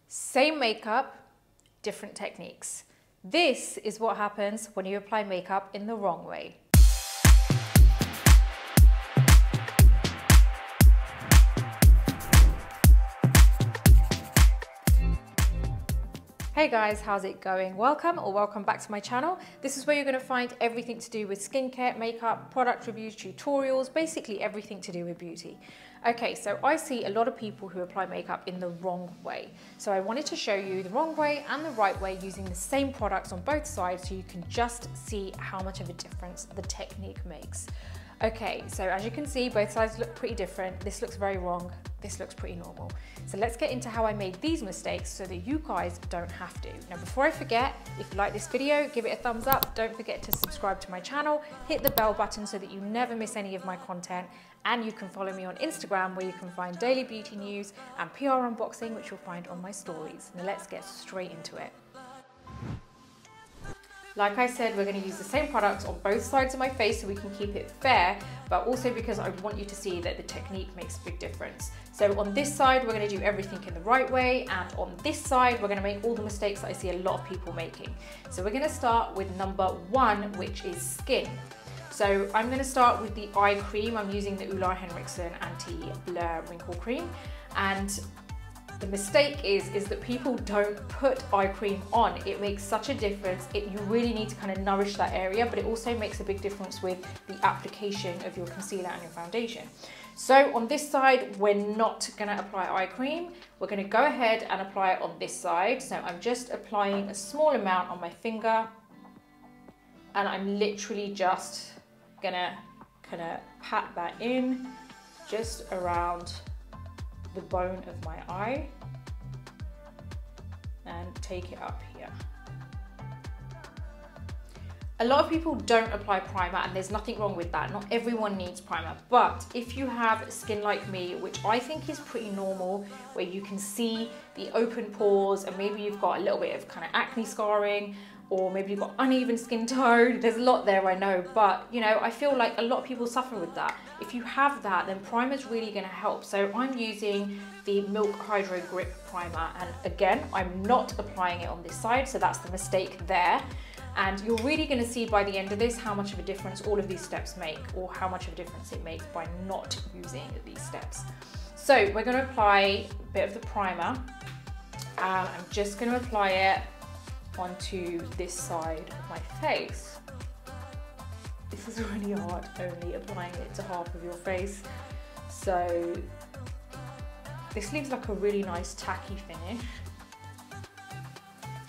Same makeup, different techniques. This is what happens when you apply makeup in the wrong way. Hey guys, how's it going? Welcome back to my channel. This is where you're going to find everything to do with skincare, makeup, product reviews, tutorials, basically everything to do with beauty. Okay, so I see a lot of people who apply makeup in the wrong way. So I wanted to show you the wrong way and the right way using the same products on both sides so you can just see how much of a difference the technique makes. Okay, so as you can see, both sides look pretty different. This looks very wrong. This looks pretty normal. So let's get into how I made these mistakes so that you guys don't have to. Now, before I forget, if you like this video, give it a thumbs up. Don't forget to subscribe to my channel, hit the bell button so that you never miss any of my content. And you can follow me on Instagram where you can find daily beauty news and PR unboxing, which you'll find on my stories. Now let's get straight into it. Like I said, we're going to use the same products on both sides of my face so we can keep it fair, but also because I want you to see that the technique makes a big difference. So on this side, we're going to do everything in the right way, and on this side, we're going to make all the mistakes that I see a lot of people making. So we're going to start with number one, which is skin. So I'm going to start with the eye cream. I'm using the Ulla Henriksen Anti-Blur Wrinkle Cream, and the mistake is that people don't put eye cream on. It makes such a difference. You really need to kind of nourish that area, but it also makes a big difference with the application of your concealer and your foundation. So on this side, we're not going to apply eye cream. We're going to go ahead and apply it on this side. So I'm just applying a small amount on my finger, and I'm literally just going to kind of pat that in just around the bone of my eye and take it up here. A lot of people don't apply primer, and there's nothing wrong with that. Not everyone needs primer, but if you have skin like me, which I think is pretty normal, where you can see the open pores and maybe you've got a little bit of kind of acne scarring, or maybe you've got uneven skin tone. There's a lot there, I know, but you know, I feel like a lot of people suffer with that. If you have that, then primer's really gonna help. So I'm using the Milk Hydro Grip Primer, and again, I'm not applying it on this side, so that's the mistake there. And you're really gonna see by the end of this how much of a difference all of these steps make, or how much of a difference it makes by not using these steps. So we're gonna apply a bit of the primer. I'm just gonna apply it onto this side of my face. This is really hard, only applying it to half of your face. So this leaves like a really nice tacky finish.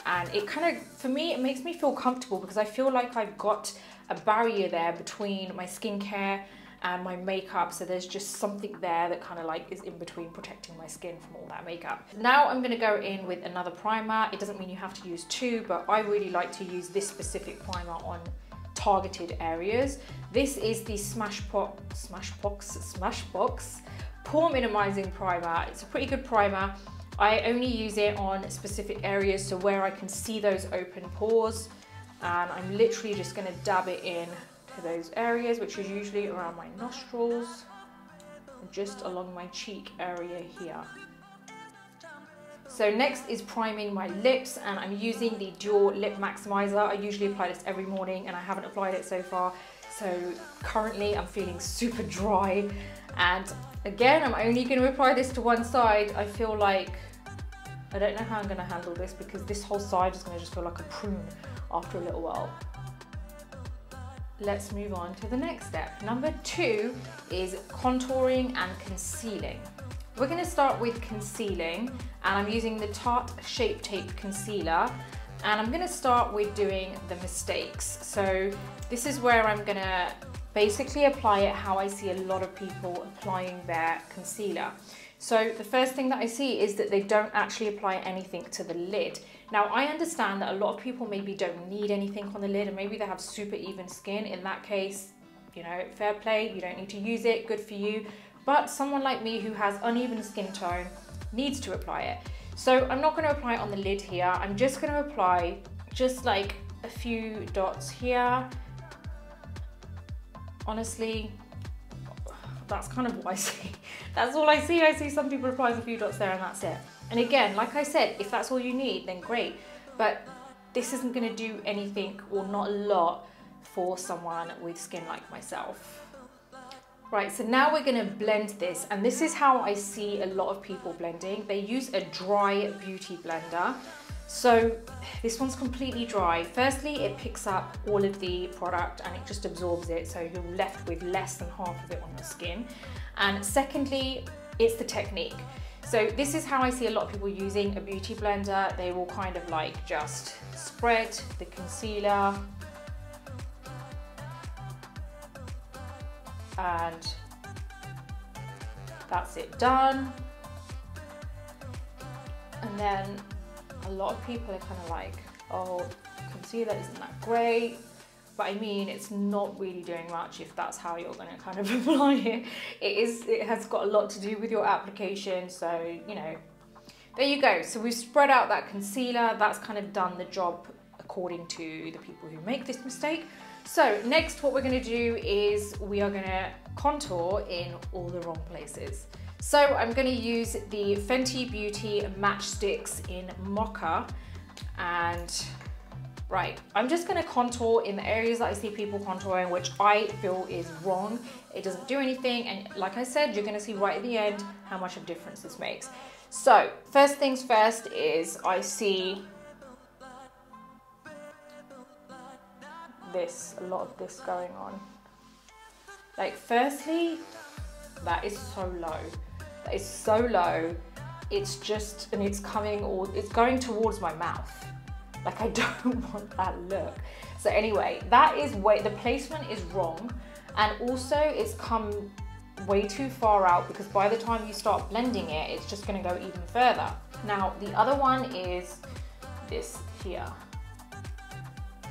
And it kind of, for me, it makes me feel comfortable because I feel like I've got a barrier there between my skincare and my makeup, so there's just something there that kind of like is in between, protecting my skin from all that makeup. Now I'm going to go in with another primer. It doesn't mean you have to use two, but I really like to use this specific primer on targeted areas. This is the Smashbox Pore Minimizing Primer. It's a pretty good primer. I only use it on specific areas, so where I can see those open pores, and I'm literally just going to dab it in those areas, which is usually around my nostrils and just along my cheek area here. So next is priming my lips, and I'm using the Dual Lip Maximizer. I usually apply this every morning and I haven't applied it so far, so currently I'm feeling super dry, and again, I'm only going to apply this to one side. I feel like I don't know how I'm going to handle this because this whole side is going to just feel like a prune after a little while. Let's move on to the next step. Number two is contouring and concealing. We're going to start with concealing, and I'm using the Tarte Shape Tape Concealer, and I'm going to start with doing the mistakes. So this is where I'm going to basically apply it how I see a lot of people applying their concealer. So the first thing that I see is that they don't actually apply anything to the lid. Now, I understand that a lot of people maybe don't need anything on the lid, and maybe they have super even skin. In that case, you know, fair play, you don't need to use it, good for you. But someone like me who has uneven skin tone needs to apply it. So I'm not going to apply it on the lid here. I'm just going to apply just like a few dots here. Honestly, that's kind of what I see. That's all I see. I see some people applying a few dots there and that's it. And again, like I said, if that's all you need, then great. But this isn't going to do anything, or not a lot, for someone with skin like myself. Right, so now we're going to blend this, and this is how I see a lot of people blending. They use a dry beauty blender. So this one's completely dry. Firstly, it picks up all of the product and it just absorbs it, so you're left with less than half of it on your skin. And secondly, it's the technique. So this is how I see a lot of people using a beauty blender. They will kind of like just spread the concealer and that's it done. And then a lot of people are kind of like, oh, concealer isn't that great. But I mean, it's not really doing much if that's how you're going to kind of apply it. It has got a lot to do with your application. So, you know, there you go. So we've spread out that concealer. That's kind of done the job according to the people who make this mistake. So next, what we're going to do is we are going to contour in all the wrong places. So I'm going to use the Fenty Beauty Match Sticks in Mocha, and right, I'm just going to contour in the areas that I see people contouring, which I feel is wrong. It doesn't do anything, and like I said, you're going to see right at the end how much of a difference this makes. So first things first is I see this, a lot of this going on. Like, firstly, that is so low. That is so low. It's just, and it's coming, or it's going towards my mouth. Like, I don't want that look. So anyway, that is the placement is wrong. And also it's come way too far out, because by the time you start blending it, it's just gonna go even further. Now, the other one is this here.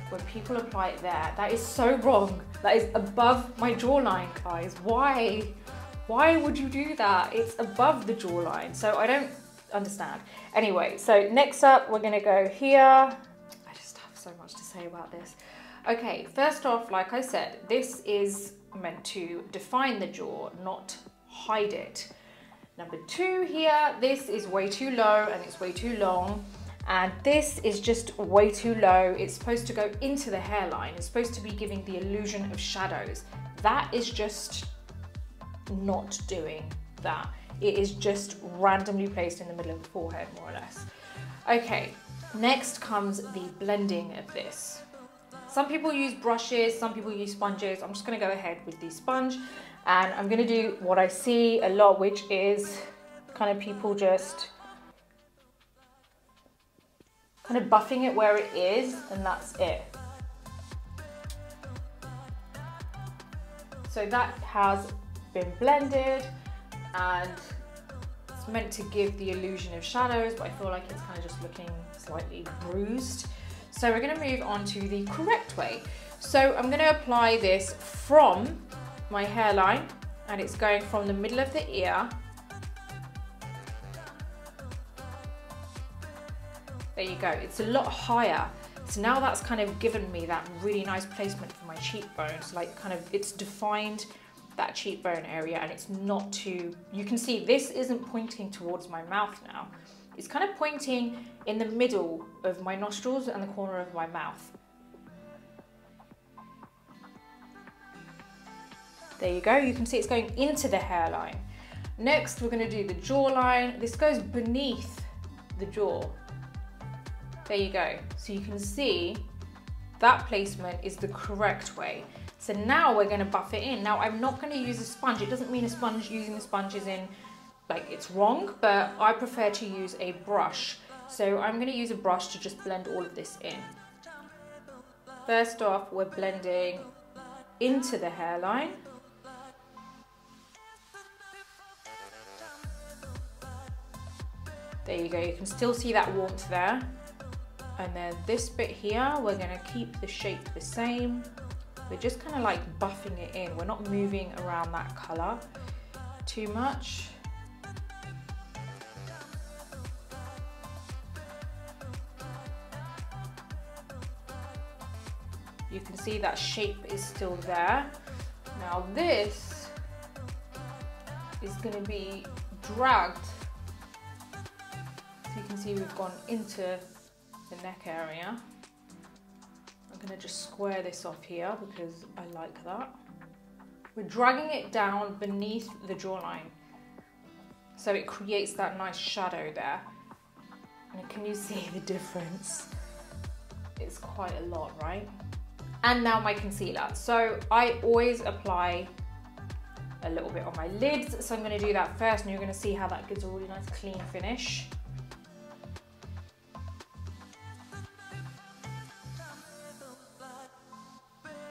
When people apply it there, that is so wrong. That is above my jawline, guys. Why? Why would you do that? It's above the jawline. So I don't understand. Anyway, so next up, we're gonna go here. I just have so much to say about this. Okay, first off, like I said, this is meant to define the jaw, not hide it. Number two here, this is way too low and it's way too long. And this is just way too low. It's supposed to go into the hairline. It's supposed to be giving the illusion of shadows. That is just not doing that. It is just randomly placed in the middle of the forehead, more or less. Okay, next comes the blending of this. Some people use brushes, some people use sponges. I'm just gonna go ahead with the sponge, and I'm gonna do what I see a lot, which is kind of people just kind of buffing it where it is, and that's it. So that has been blended, and it's meant to give the illusion of shadows, but I feel like it's kind of just looking slightly bruised. So we're going to move on to the correct way. So I'm going to apply this from my hairline, and it's going from the middle of the ear. There you go, it's a lot higher. So now that's kind of given me that really nice placement for my cheekbones, like kind of, it's defined that cheekbone area, and it's not too, you can see this isn't pointing towards my mouth now. It's kind of pointing in the middle of my nostrils and the corner of my mouth. There you go, you can see it's going into the hairline. Next, we're gonna do the jawline. This goes beneath the jaw. There you go. So you can see that placement is the correct way. So now we're going to buff it in. Now I'm not going to use a sponge. It doesn't mean using a sponge is in, like, it's wrong, but I prefer to use a brush. So I'm going to use a brush to just blend all of this in. First off, we're blending into the hairline. There you go. You can still see that warmth there. And then this bit here, we're gonna keep the shape the same. We're just kind of like buffing it in. We're not moving around that color too much. You can see that shape is still there. Now this is gonna be dragged see we've gone into the neck area. I'm going to just square this off here because I like that. We're dragging it down beneath the jawline, so it creates that nice shadow there. And can you see the difference? It's quite a lot, right? And now my concealer. So I always apply a little bit on my lids, so I'm going to do that first, and you're going to see how that gives a really nice clean finish.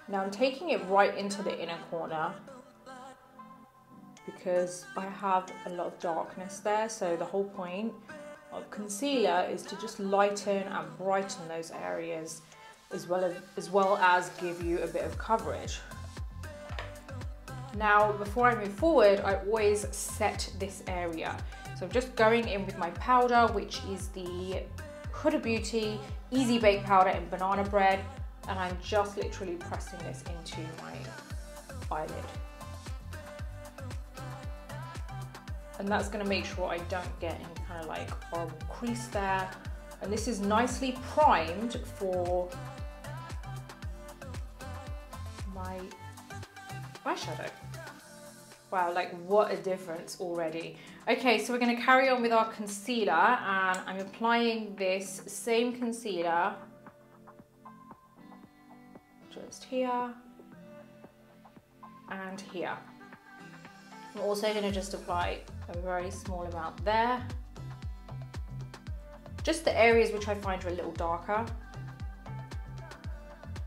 Now I'm taking it right into the inner corner because I have a lot of darkness there, so the whole point of concealer is to just lighten and brighten those areas as well as give you a bit of coverage. Now, before I move forward, I always set this area. So I'm just going in with my powder, which is the Huda Beauty Easy Bake Powder in Banana Bread, and I'm just literally pressing this into my eyelid. And that's gonna make sure I don't get any kind of like horrible crease there. And this is nicely primed for my eyeshadow. Wow, like what a difference already. Okay, so we're gonna carry on with our concealer, and I'm applying this same concealer just here and here. I'm also gonna just apply a very small amount there. Just the areas which I find are a little darker.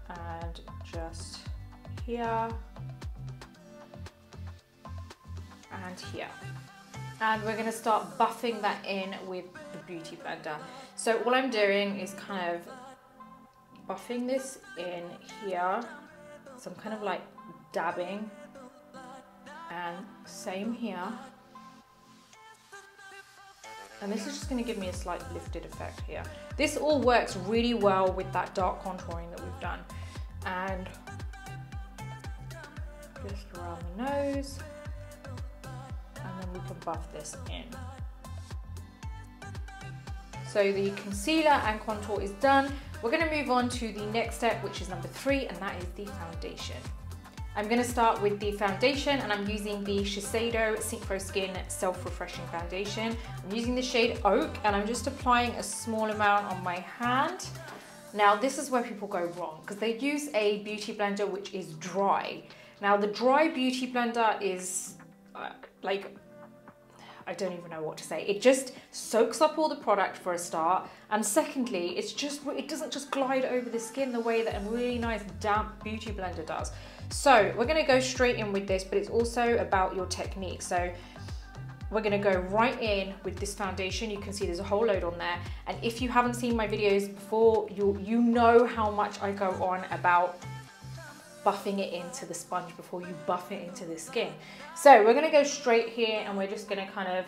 And just here. And here. And we're gonna start buffing that in with the Beauty Blender. So all I'm doing is kind of buffing this in here. So I'm kind of like dabbing, and same here. And this is just gonna give me a slight lifted effect here. This all works really well with that dark contouring that we've done. And just around the nose. And then we can buff this in. So the concealer and contour is done. We're gonna move on to the next step, which is number 3, and that is the foundation. I'm gonna start with the foundation, and I'm using the Shiseido Synchro Skin Self-Refreshing Foundation. I'm using the shade Oak, and I'm just applying a small amount on my hand. Now, this is where people go wrong, because they use a beauty blender which is dry. Now, the dry beauty blender is like, I don't even know what to say. It just soaks up all the product for a start, and secondly, it doesn't just glide over the skin the way that a really nice damp beauty blender does. So we're gonna go straight in with this, but it's also about your technique. So we're gonna go right in with this foundation. You can see there's a whole load on there. And if you haven't seen my videos before, you know how much I go on about buffing it into the sponge before you buff it into the skin. So we're gonna go straight here, and we're just gonna kind of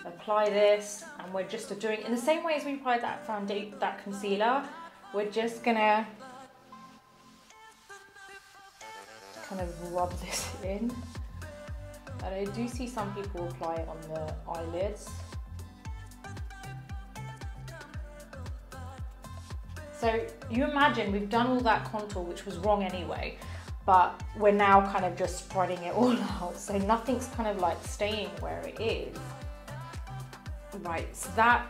apply this, and we're just doing in the same way as we applied that concealer. We're just gonna kind of rub this in. And I do see some people apply it on the eyelids. So you imagine we've done all that contour, which was wrong anyway, but we're now kind of just spreading it all out. So nothing's kind of like staying where it is. Right, so that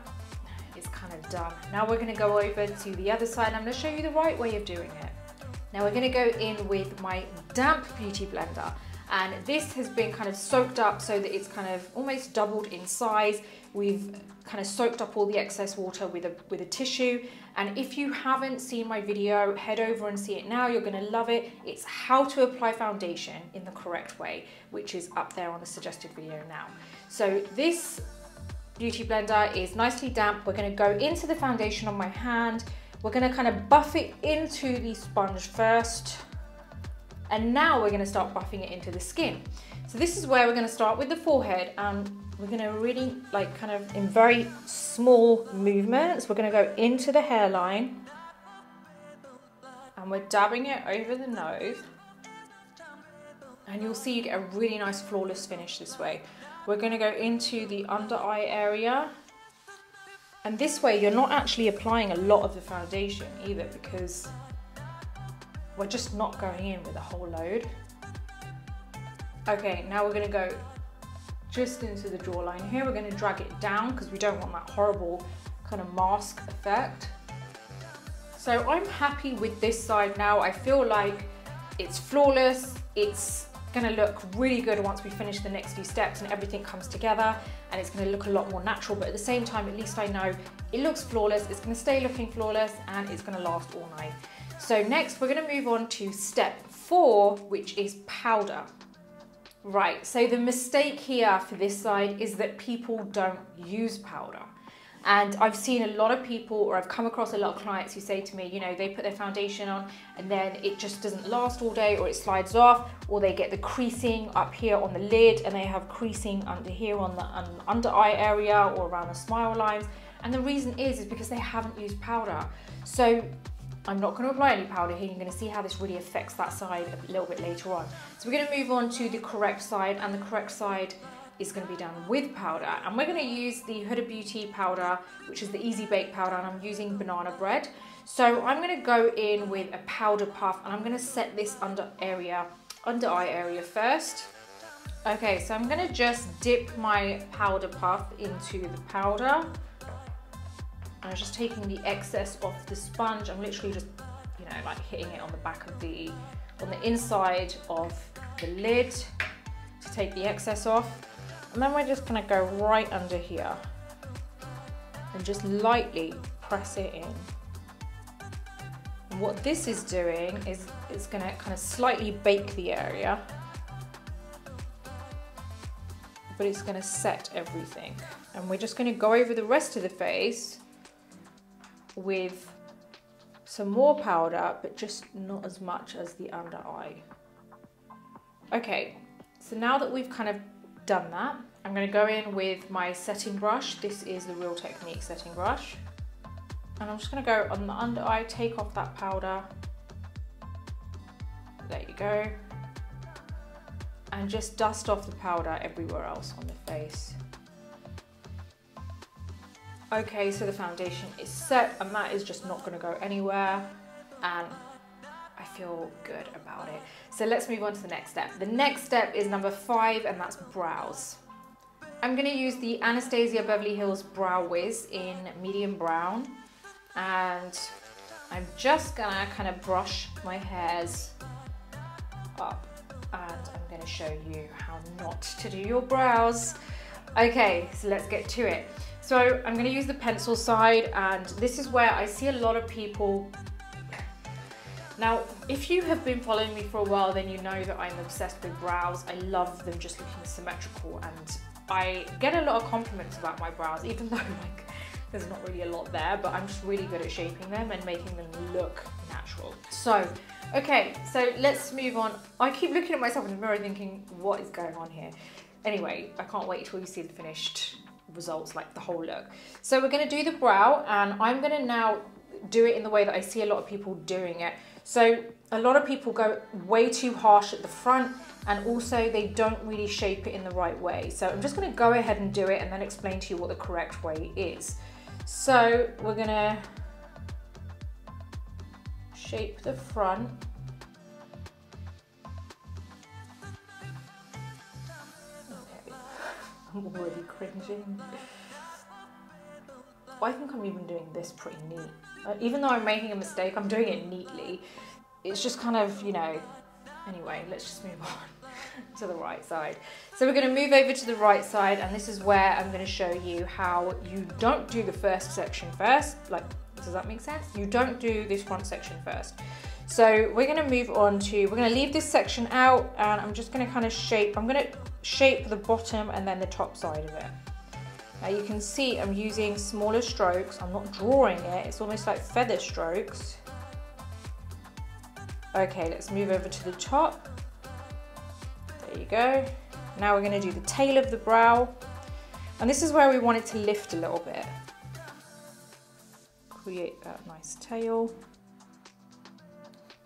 is kind of done. Now we're gonna go over to the other side. I'm gonna show you the right way of doing it. Now we're gonna go in with my damp beauty blender, and this has been kind of soaked up so that it's kind of almost doubled in size. We've kind of soaked up all the excess water with a tissue. And if you haven't seen my video, head over and see it now. You're gonna love it. It's how to apply foundation in the correct way, which is up there on the suggested video now. So this beauty blender is nicely damp. We're gonna go into the foundation on my hand. We're gonna kind of buff it into the sponge first. And now we're gonna start buffing it into the skin. So this is where we're gonna start with the forehead, and we're gonna really like kind of in very small movements, we're gonna go into the hairline, and we're dabbing it over the nose. And you'll see you get a really nice flawless finish this way. We're gonna go into the under eye area, And this way you're not actually applying a lot of the foundation either, because we're just not going in with a whole load. Okay, now we're gonna go just into the jawline here. We're gonna drag it down because we don't want that horrible kind of mask effect. So I'm happy with this side now. I feel like it's flawless. It's gonna look really good once we finish the next few steps and everything comes together, and it's gonna look a lot more natural, but at the same time, at least I know it looks flawless, it's gonna stay looking flawless, and it's gonna last all night. So next, we're gonna move on to step 4, which is powder. Right, so the mistake here for this side is that people don't use powder. And I've seen a lot of people, or I've come across a lot of clients who say to me, you know, they put their foundation on and then it just doesn't last all day, or it slides off, or they get the creasing up here on the lid and they have creasing under here on the under eye area or around the smile lines. And the reason is because they haven't used powder. So I'm not going to apply any powder here. You're going to see how this really affects that side a little bit later on. So we're going to move on to the correct side, and the correct side is going to be done with powder, and we're going to use the Huda Beauty powder, which is the Easy Bake powder, and I'm using banana bread. So I'm going to go in with a powder puff, and I'm going to set this under eye area first. Okay, so I'm going to just dip my powder puff into the powder. I'm just taking the excess off the sponge. I'm literally just, you know, like hitting it on the back of on the inside of the lid to take the excess off. And then we're just gonna go right under here and just lightly press it in. And what this is doing is it's gonna kind of slightly bake the area, but it's gonna set everything. And we're just gonna go over the rest of the face with some more powder, but just not as much as the under eye. Okay, so now that we've kind of done that, I'm going to go in with my setting brush. This is the Real Technique setting brush, and I'm just going to go on the under eye, take off that powder, there you go, and just dust off the powder everywhere else on the face. Okay, so the foundation is set, and that is just not going to go anywhere, and I feel good about it. So let's move on to the next step. The next step is number 5, and that's brows. I'm going to use the Anastasia Beverly Hills Brow Wiz in medium brown, and I'm just going to kind of brush my hairs up, and I'm going to show you how not to do your brows. Okay, so let's get to it. So I'm going to use the pencil side, and this is where I see a lot of people. Now, if you have been following me for a while, then you know that I'm obsessed with brows. I love them just looking symmetrical, and I get a lot of compliments about my brows, even though like there's not really a lot there, but I'm just really good at shaping them and making them look natural. So, okay, so let's move on. I keep looking at myself in the mirror thinking, what is going on here? Anyway, I can't wait till you see the finished results, like the whole look. So we're going to do the brow, and I'm going to now do it in the way that I see a lot of people doing it. So a lot of people go way too harsh at the front, and also they don't really shape it in the right way. So I'm just going to go ahead and do it and then explain to you what the correct way is. So we're going to shape the front. Okay, I'm already cringing. I think I'm even doing this pretty neat. Even though I'm making a mistake, I'm doing it neatly. It's just kind of, you know, anyway, let's just move on to the right side. So we're going to move over to the right side, and this is where I'm going to show you how you don't do the first section first. Like, does that make sense? You don't do this front section first. So we're going to move on to, we're going to leave this section out, and I'm just going to kind of shape, I'm going to shape the bottom and then the top side of it. Now you can see I'm using smaller strokes. I'm not drawing it. It's almost like feather strokes. Okay, let's move over to the top. There you go. Now we're going to do the tail of the brow. And this is where we want it to lift a little bit. Create that nice tail.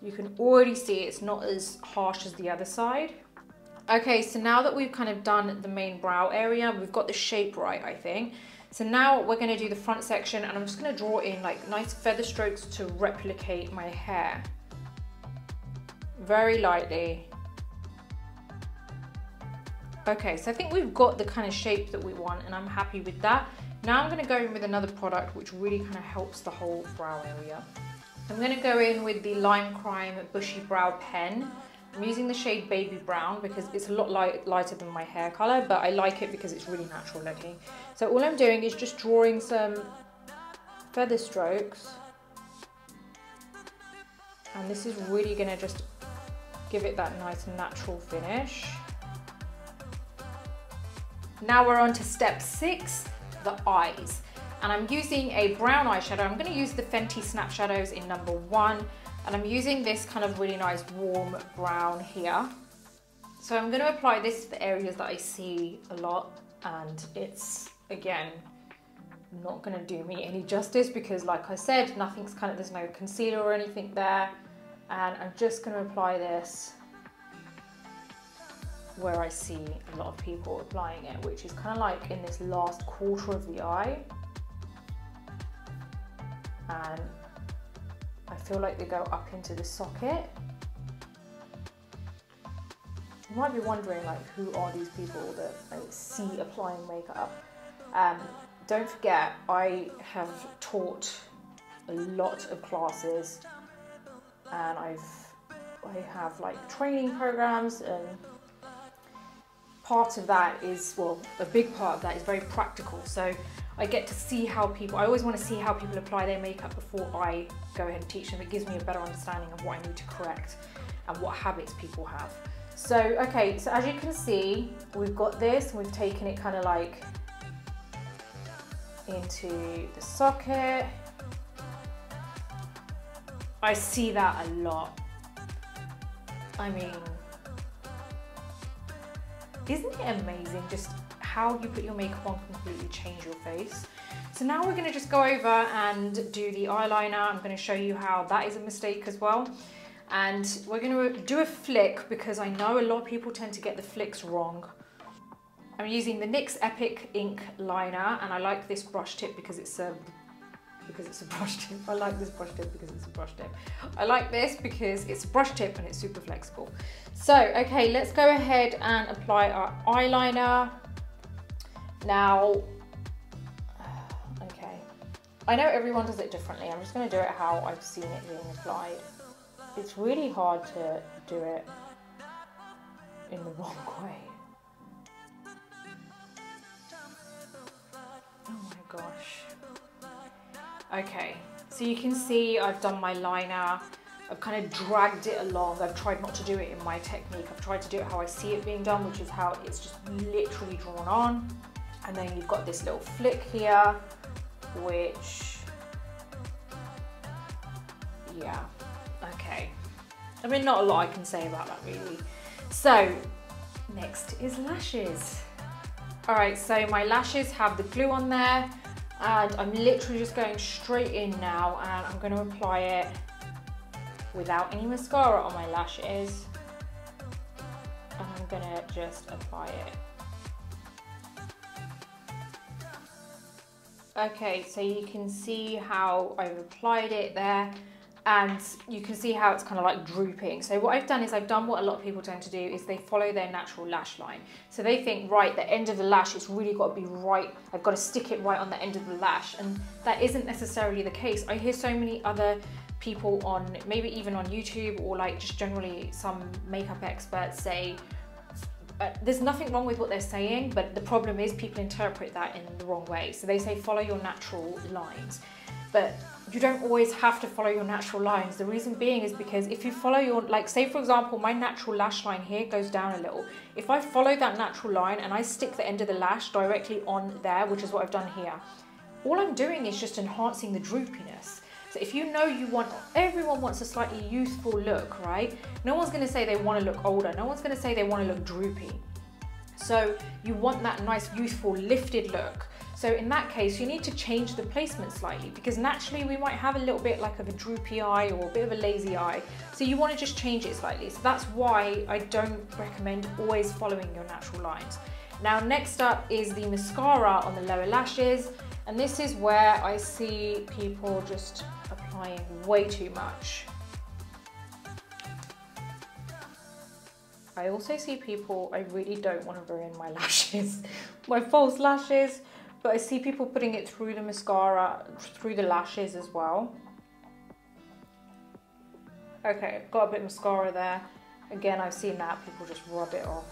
You can already see it's not as harsh as the other side. Okay, so now that we've kind of done the main brow area, we've got the shape right, I think. So now we're going to do the front section, and I'm just going to draw in like nice feather strokes to replicate my hair. Very lightly. Okay, so I think we've got the kind of shape that we want, and I'm happy with that. Now I'm going to go in with another product which really kind of helps the whole brow area. I'm going to go in with the Lime Crime Bushy Brow Pen. I'm using the shade Baby Brown because it's a lot lighter than my hair colour, but I like it because it's really natural looking. So all I'm doing is just drawing some feather strokes, and this is really going to just give it that nice natural finish. Now we're on to step 6, the eyes. And I'm using a brown eyeshadow. I'm going to use the Fenty Snap Shadows in number 1. And I'm using this kind of really nice warm brown here. So I'm going to apply this to the areas that I see a lot. And it's, again, not going to do me any justice because, like I said, there's no concealer or anything there. And I'm just going to apply this where I see a lot of people applying it, which is kind of like in this last quarter of the eye. And I feel like they go up into the socket. You might be wondering, like, who are these people that I see applying makeup? Don't forget, I have taught a lot of classes, and I have like training programs, and part of that is, well, a big part of that is very practical. So I get to see how people, I always want to see how people apply their makeup before I go ahead and teach them. It gives me a better understanding of what I need to correct and what habits people have. So, okay, so as you can see, we've got this, and we've taken it kind of like into the socket. I see that a lot. I mean, isn't it amazing just how you put your makeup on can completely change your face? So now we're going to just go over and do the eyeliner. I'm going to show you how that is a mistake as well. And we're going to do a flick because I know a lot of people tend to get the flicks wrong. I'm using the NYX Epic Ink Liner, and I like this brush tip because it's a brush tip. I like this brush tip because it's a brush tip. I like this because it's a brush tip and it's super flexible. So, okay, let's go ahead and apply our eyeliner. Now, okay, I know everyone does it differently. I'm just going to do it how I've seen it being applied. It's really hard to do it in the wrong way. Oh my gosh. Okay, so you can see I've done my liner. I've kind of dragged it along. I've tried not to do it in my technique. I've tried to do it how I see it being done, which is how it's just literally drawn on. And then you've got this little flick here, which, yeah, okay. I mean, not a lot I can say about that really. So, next is lashes. All right, so my lashes have the glue on there, and I'm literally just going straight in now, and I'm going to apply it without any mascara on my lashes. And I'm going to just apply it. Okay, so you can see how I've applied it there, and you can see how it's kind of like drooping. So what I've done is I've done what a lot of people tend to do is they follow their natural lash line. So they think, right, the end of the lash, it's really got to be right. I've got to stick it right on the end of the lash. And that isn't necessarily the case. I hear so many other people on, maybe even on YouTube, or like just generally some makeup experts say, there's nothing wrong with what they're saying, but the problem is people interpret that in the wrong way. So they say follow your natural lines, but you don't always have to follow your natural lines. The reason being is because if you follow your, like say for example, my natural lash line here goes down a little. If I follow that natural line and I stick the end of the lash directly on there, which is what I've done here, all I'm doing is just enhancing the droopiness. So if you know you want, everyone wants a slightly youthful look, right? No one's gonna say they wanna look older. No one's gonna say they wanna look droopy. So you want that nice youthful lifted look. So in that case, you need to change the placement slightly, because naturally we might have a little bit like of a droopy eye or a bit of a lazy eye. So you wanna just change it slightly. So that's why I don't recommend always following your natural lines. Now next up is the mascara on the lower lashes, and this is where I see people just applying way too much. I also see people, I really don't want to ruin my lashes, my false lashes, but I see people putting it through the mascara, through the lashes as well. Okay, got a bit of mascara there. Again, I've seen that, people just rub it off.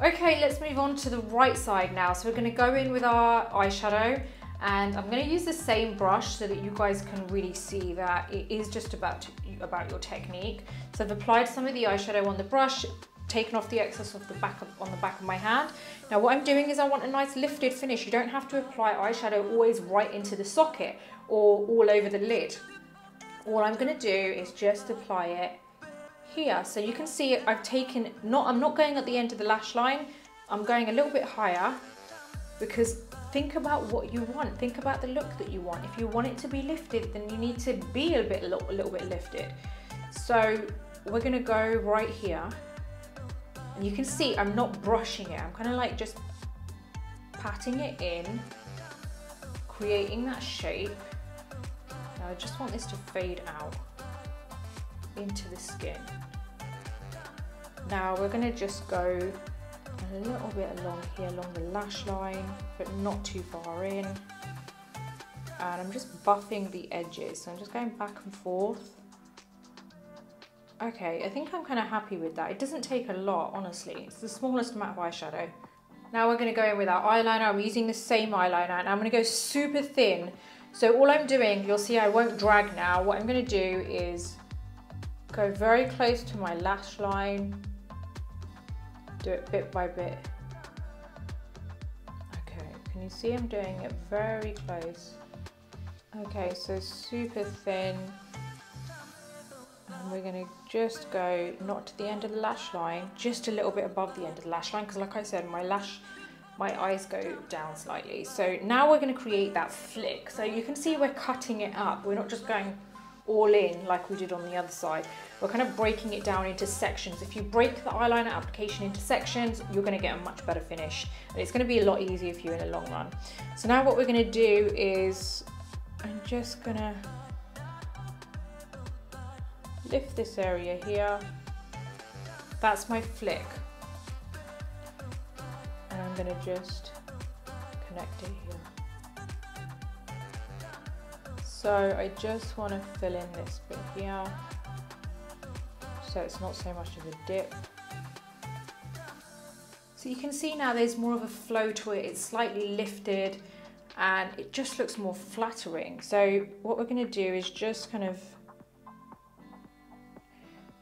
Okay, let's move on to the right side now. So we're going to go in with our eyeshadow, and I'm going to use the same brush so that you guys can really see that it is just about your technique. So I've applied some of the eyeshadow on the brush, taken off the excess of on the back of my hand. Now what I'm doing is I want a nice lifted finish. You don't have to apply eyeshadow always right into the socket or all over the lid. All I'm going to do is just apply it here. So you can see I've taken, I'm not going at the end of the lash line, I'm going a little bit higher, because think about what you want, think about the look that you want. If you want it to be lifted, then you need to be a little bit lifted. So we're going to go right here, and you can see I'm not brushing it, I'm kind of like just patting it in, creating that shape. Now I just want this to fade out into the skin. Now we're going to just go a little bit along here, along the lash line, but not too far in. And I'm just buffing the edges, so I'm just going back and forth. Okay, I think I'm kind of happy with that. It doesn't take a lot, honestly. It's the smallest amount of eyeshadow. Now we're going to go in with our eyeliner. I'm using the same eyeliner, and I'm going to go super thin. So all I'm doing, you'll see I won't drag now. What I'm going to do is go very close to my lash line, do it bit by bit. Okay, can you see I'm doing it very close? Okay, so super thin. And we're going to just go, not to the end of the lash line, just a little bit above the end of the lash line, because like I said, my eyes go down slightly. So now we're going to create that flick. So you can see we're cutting it up. We're not just going all in like we did on the other side. We're kind of breaking it down into sections. If you break the eyeliner application into sections, you're going to get a much better finish, and it's going to be a lot easier for you in the long run. So now what we're going to do is I'm just going to lift this area here. That's my flick, and I'm going to just connect it here. So I just want to fill in this bit here, so it's not so much of a dip. So you can see now there's more of a flow to it, it's slightly lifted, and it just looks more flattering. So what we're going to do is just kind of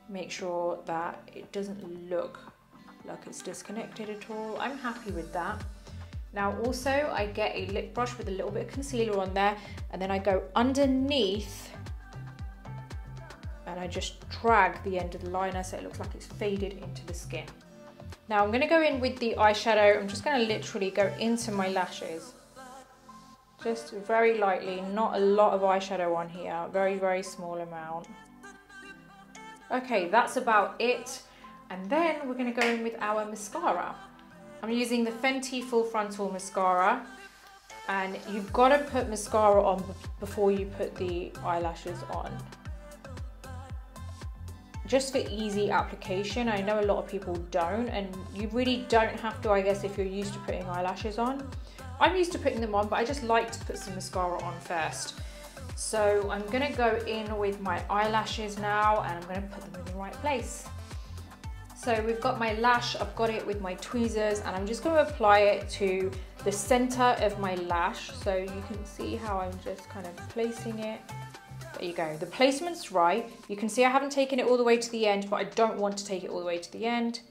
make sure that it doesn't look like it's disconnected at all. I'm happy with that. Now also I get a lip brush with a little bit of concealer on there, and then I go underneath and I just drag the end of the liner so it looks like it's faded into the skin. Now I'm going to go in with the eyeshadow. I'm just going to literally go into my lashes, just very lightly, not a lot of eyeshadow on here, very, very small amount. Okay, that's about it. And then we're going to go in with our mascara. I'm using the Fenty Full Frontal Mascara, and you've got to put mascara on before you put the eyelashes on, just for easy application. I know a lot of people don't, and you really don't have to, I guess, if you're used to putting eyelashes on. I'm used to putting them on, but I just like to put some mascara on first. So I'm going to go in with my eyelashes now, and I'm going to put them in the right place. So we've got my lash, I've got it with my tweezers, and I'm just going to apply it to the center of my lash. So you can see how I'm just kind of placing it. There you go, the placement's right. You can see I haven't taken it all the way to the end, but I don't want to take it all the way to the end.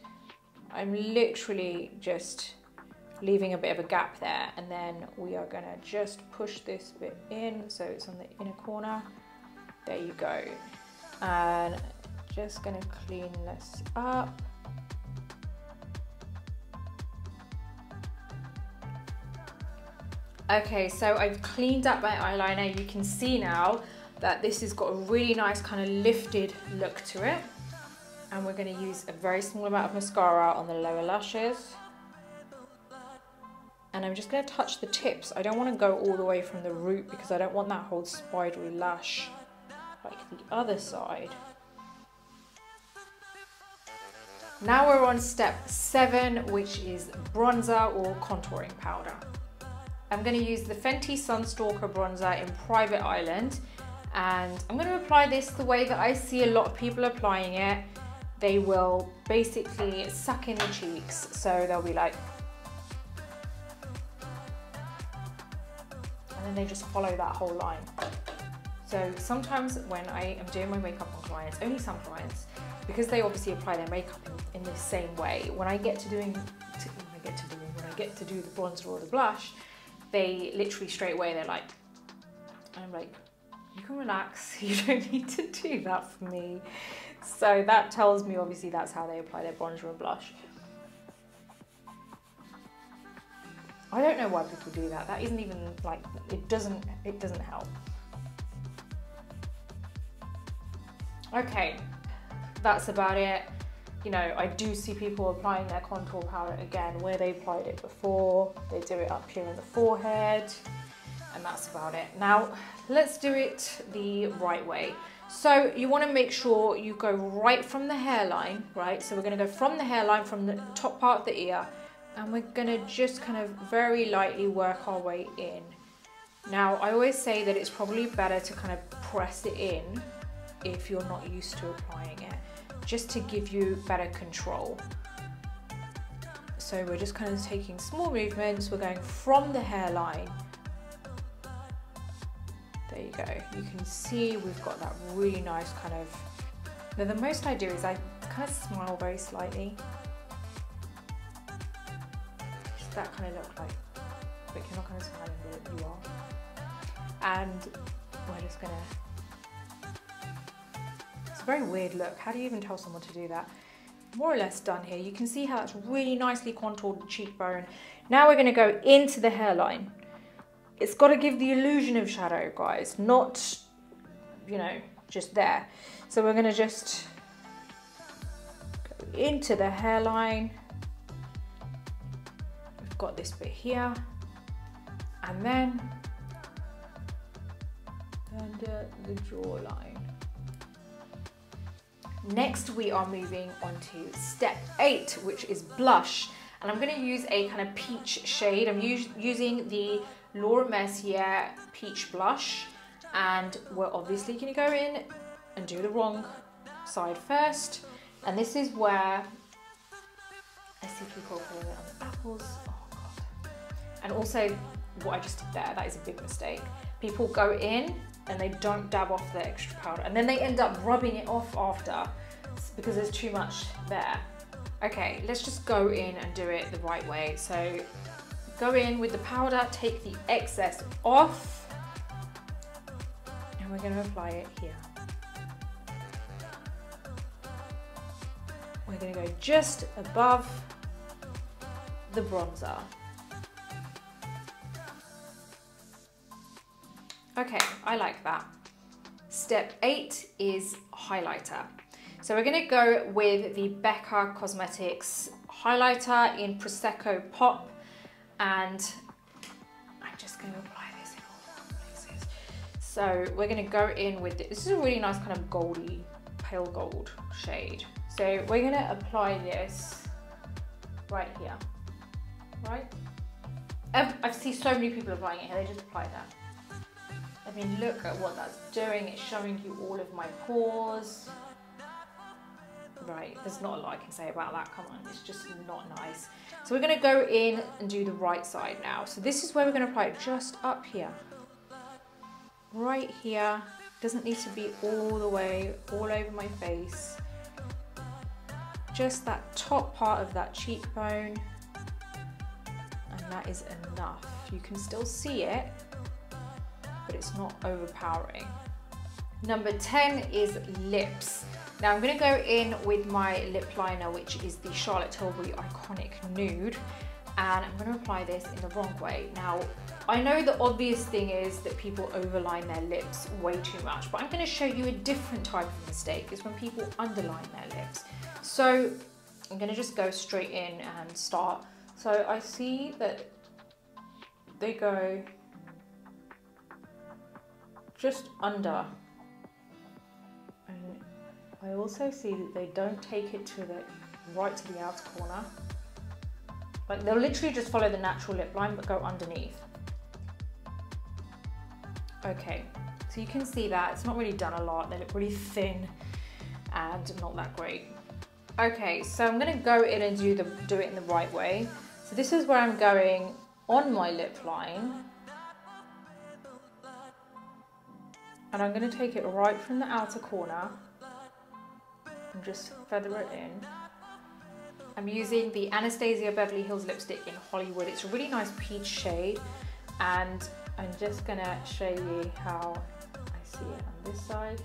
I'm literally just leaving a bit of a gap there, and then we are going to just push this bit in so it's on the inner corner. There you go. And just going to clean this up. Okay, so I've cleaned up my eyeliner. You can see now that this has got a really nice kind of lifted look to it. And we're going to use a very small amount of mascara on the lower lashes. And I'm just going to touch the tips. I don't want to go all the way from the root because I don't want that whole spidery lash like the other side. Now we're on step 7, which is bronzer or contouring powder. I'm going to use the Fenty Sunstalker bronzer in Private Island, and I'm going to apply this the way that I see a lot of people applying it. They will basically suck in the cheeks, so they'll be like, and then they just follow that whole line. So sometimes when I am doing my makeup on clients, only some clients, because they obviously apply their makeup in the same way, when I get to do the bronzer or the blush, they literally straight away, they're like, I'm like, you can relax, you don't need to do that for me. So that tells me obviously that's how they apply their bronzer and blush. I don't know why people do that. That isn't even like, it doesn't help. Okay, that's about it. You know, I do see people applying their contour powder again where they applied it before. They do it up here on the forehead, and that's about it. Now, let's do it the right way. So you want to make sure you go right from the hairline, right? So we're going to go from the hairline, from the top part of the ear, and we're going to just kind of very lightly work our way in. Now, I always say that it's probably better to kind of press it in if you're not used to applying it, just to give you better control. So we're just kind of taking small movements. We're going from the hairline. There you go. You can see we've got that really nice kind of, now the most I do is I kind of smile very slightly. Just that kind of look like, but you're not kind of smiling, but you are. And we're just gonna, it's a very weird look. How do you even tell someone to do that? More or less done here. You can see how it's really nicely contoured the cheekbone. Now we're gonna go into the hairline. It's got to give the illusion of shadow, guys, not, you know, just there. So we're going to just go into the hairline. We've got this bit here. And then under the jawline. Next, we are moving on to step 8, which is blush. And I'm going to use a kind of peach shade. I'm using the Laura Mercier peach blush, and we're obviously going to go in and do the wrong side first. And this is where I see people putting it on the apples. Oh god! And also, what I just did there, that is a big mistake. People go in and they don't dab off the extra powder, and then they end up rubbing it off after because there's too much there. Okay, let's just go in and do it the right way. So go in with the powder, take the excess off, and we're going to apply it here. We're going to go just above the bronzer. Okay, I like that. Step 8 is highlighter. So we're going to go with the Becca Cosmetics highlighter in Prosecco Pop. And I'm just going to apply this in all places. So we're going to go in with this. This is a really nice kind of goldy, pale gold shade. So we're going to apply this right here, right? I see so many people applying it here. They just apply that. I mean, look at what that's doing. It's showing you all of my pores. Right, there's not a lot I can say about that, come on, it's just not nice. So we're going to go in and do the right side now. So this is where we're going to apply it, just up here. Right here, doesn't need to be all the way, all over my face. Just that top part of that cheekbone, and that is enough. You can still see it, but it's not overpowering. Number 10 is lips. Now I'm going to go in with my lip liner, which is the Charlotte Tilbury Iconic Nude, and I'm going to apply this in the wrong way. Now, I know the obvious thing is that people overline their lips way too much, but I'm going to show you a different type of mistake, is when people underline their lips. So I'm going to just go straight in and start. So I see that they go just under. And I also see that they don't take it to the right to the outer corner. Like they'll literally just follow the natural lip line but go underneath. Okay, so you can see that it's not really done a lot. They look really thin and not that great. Okay, so I'm gonna go in and do it in the right way. So this is where I'm going on my lip line. And I'm gonna take it right from the outer corner and just feather it in. I'm using the Anastasia Beverly Hills lipstick in Hollywood. It's a really nice peach shade, and I'm just gonna show you how I see it on this side.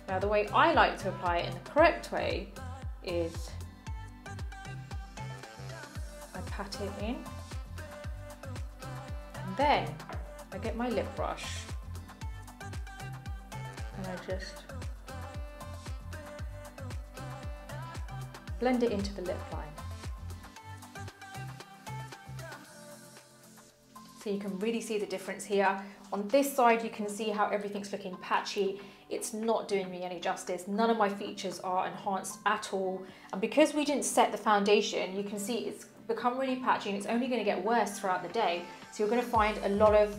Now the way I like to apply it in the correct way is I pat it in, and then I get my lip brush and I just blend it into the lip line. So you can really see the difference here. On this side, you can see how everything's looking patchy. It's not doing me any justice. None of my features are enhanced at all. And because we didn't set the foundation, you can see it's become really patchy and it's only gonna get worse throughout the day. So you're gonna find a lot of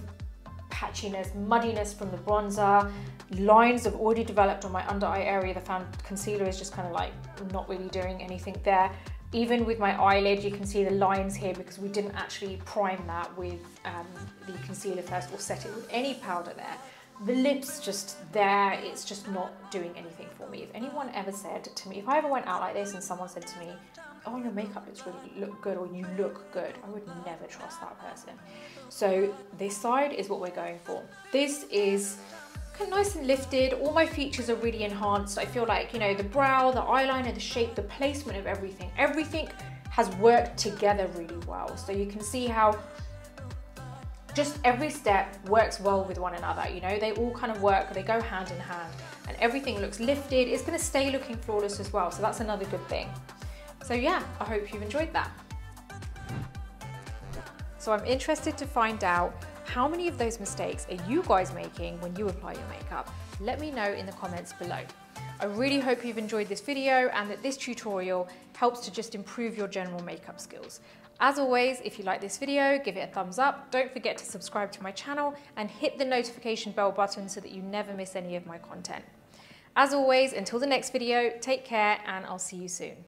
patchiness, muddiness from the bronzer. Lines have already developed on my under eye area. The concealer is just kind of like not really doing anything there. Even with my eyelid, you can see the lines here because we didn't actually prime that with the concealer first or set it with any powder there. The lips just there, it's just not doing anything for me. If anyone ever said to me, if I ever went out like this and someone said to me, oh, your makeup looks really look good, or you look good, I would never trust that person. So this side is what we're going for. This is kind of nice and lifted. All my features are really enhanced. I feel like, you know, the brow, the eyeliner, the shape, the placement of everything has worked together really well. So you can see how just every step works well with one another. You know, they all kind of work, they go hand in hand, and everything looks lifted. It's going to stay looking flawless as well. So that's another good thing. So yeah, I hope you've enjoyed that. So I'm interested to find out how many of those mistakes are you guys making when you apply your makeup? Let me know in the comments below. I really hope you've enjoyed this video and that this tutorial helps to just improve your general makeup skills. As always, if you like this video, give it a thumbs up. Don't forget to subscribe to my channel and hit the notification bell button so that you never miss any of my content. As always, until the next video, take care and I'll see you soon.